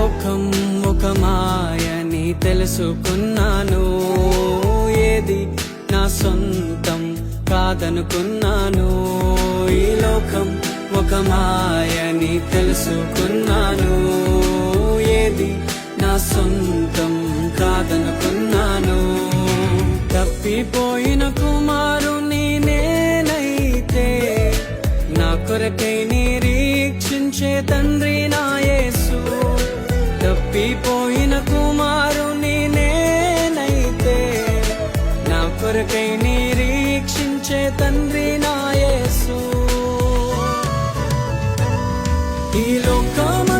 లోకం ఒక మాయని తెలుసుకున్నాను, ఏది నా సొంతం కాదనుకున్నాను. ఈ లోకం ఒక మాయని తెలుసుకున్నాను, ఏది నా సొంతం కాదనుకున్నాను. తప్పిపోయిన కుమారుని నేనైతే, నా కొరకై నిరీక్షించే తండ్రి నా యేసు. తప్పిపోయిన కుమారుని నేనైతే, నా కొరకై నిరీక్షించే తండ్రి నా యేసు. ఈ లోకం